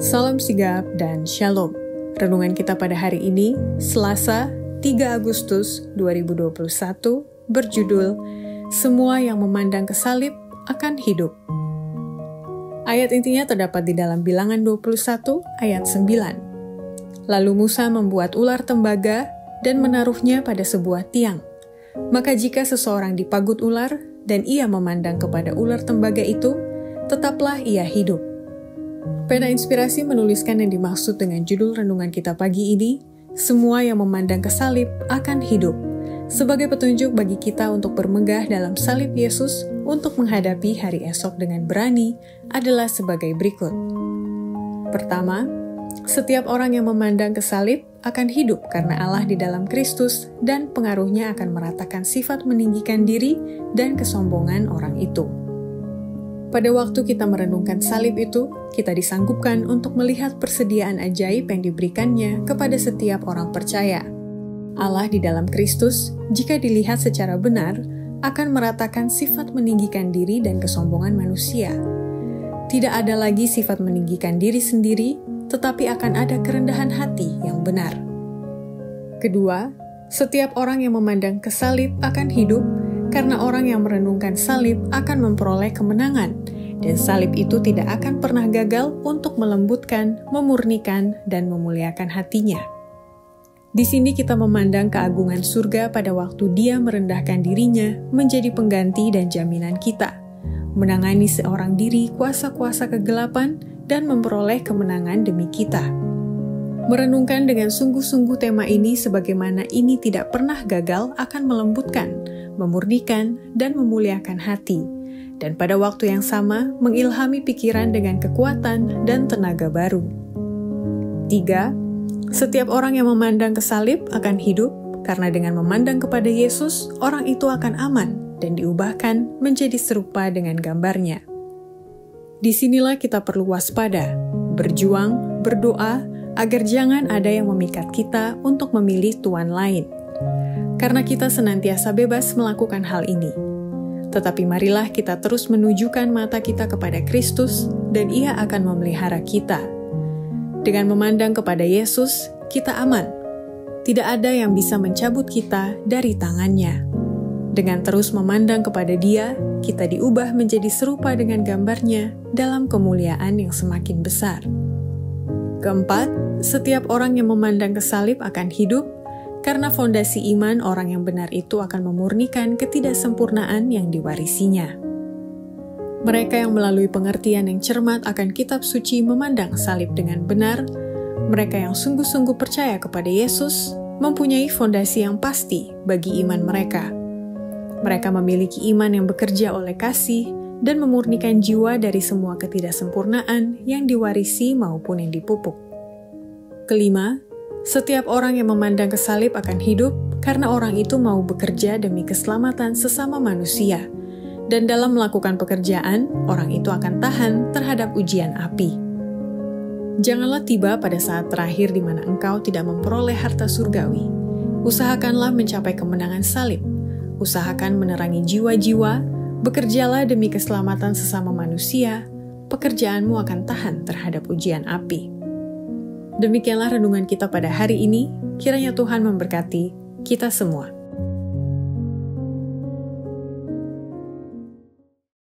Salam sigap dan shalom. Renungan kita pada hari ini, Selasa, 3 Agustus 2021, berjudul Semua yang memandang ke salib akan hidup. Ayat intinya terdapat di dalam Bilangan 21 ayat 9. Lalu Musa membuat ular tembaga dan menaruhnya pada sebuah tiang. Maka jika seseorang dipagut ular dan ia memandang kepada ular tembaga itu, tetaplah ia hidup. Pena Inspirasi menuliskan yang dimaksud dengan judul renungan kita pagi ini, Semua yang memandang ke salib akan hidup, sebagai petunjuk bagi kita untuk bermegah dalam salib Yesus untuk menghadapi hari esok dengan berani adalah sebagai berikut. Pertama, setiap orang yang memandang ke salib akan hidup karena Allah di dalam Kristus dan pengaruhnya akan meratakan sifat meninggikan diri dan kesombongan orang itu. Pada waktu kita merenungkan salib itu, kita disanggupkan untuk melihat persediaan ajaib yang diberikannya kepada setiap orang percaya. Allah di dalam Kristus, jika dilihat secara benar, akan meratakan sifat meninggikan diri dan kesombongan manusia. Tidak ada lagi sifat meninggikan diri sendiri, tetapi akan ada kerendahan hati yang benar. Kedua, setiap orang yang memandang ke salib akan hidup, karena orang yang merenungkan salib akan memperoleh kemenangan, dan salib itu tidak akan pernah gagal untuk melembutkan, memurnikan, dan memuliakan hatinya. Di sini kita memandang keagungan surga pada waktu Dia merendahkan dirinya menjadi pengganti dan jaminan kita, menangani seorang diri kuasa-kuasa kegelapan, dan memperoleh kemenangan demi kita. Merenungkan dengan sungguh-sungguh tema ini sebagaimana ini tidak pernah gagal akan melembutkan, memurnikan, dan memuliakan hati, dan pada waktu yang sama mengilhami pikiran dengan kekuatan dan tenaga baru. 3. Setiap orang yang memandang ke salib akan hidup, karena dengan memandang kepada Yesus, orang itu akan aman dan diubahkan menjadi serupa dengan gambarnya. Disinilah kita perlu waspada, berjuang, berdoa, agar jangan ada yang memikat kita untuk memilih tuan lain. Karena kita senantiasa bebas melakukan hal ini. Tetapi marilah kita terus menunjukkan mata kita kepada Kristus, dan Ia akan memelihara kita. Dengan memandang kepada Yesus, kita aman. Tidak ada yang bisa mencabut kita dari tangannya. Dengan terus memandang kepada Dia, kita diubah menjadi serupa dengan gambarnya dalam kemuliaan yang semakin besar. Keempat, setiap orang yang memandang ke salib akan hidup, karena fondasi iman orang yang benar itu akan memurnikan ketidaksempurnaan yang diwarisinya. Mereka yang melalui pengertian yang cermat akan kitab suci memandang salib dengan benar, mereka yang sungguh-sungguh percaya kepada Yesus, mempunyai fondasi yang pasti bagi iman mereka. Mereka memiliki iman yang bekerja oleh kasih dan memurnikan jiwa dari semua ketidaksempurnaan yang diwarisi maupun yang dipupuk. Kelima, setiap orang yang memandang ke salib akan hidup karena orang itu mau bekerja demi keselamatan sesama manusia, dan dalam melakukan pekerjaan, orang itu akan tahan terhadap ujian api. Janganlah tiba pada saat terakhir di mana engkau tidak memperoleh harta surgawi. Usahakanlah mencapai kemenangan salib. Usahakan menerangi jiwa-jiwa, bekerjalah demi keselamatan sesama manusia, pekerjaanmu akan tahan terhadap ujian api. Demikianlah renungan kita pada hari ini, kiranya Tuhan memberkati kita semua.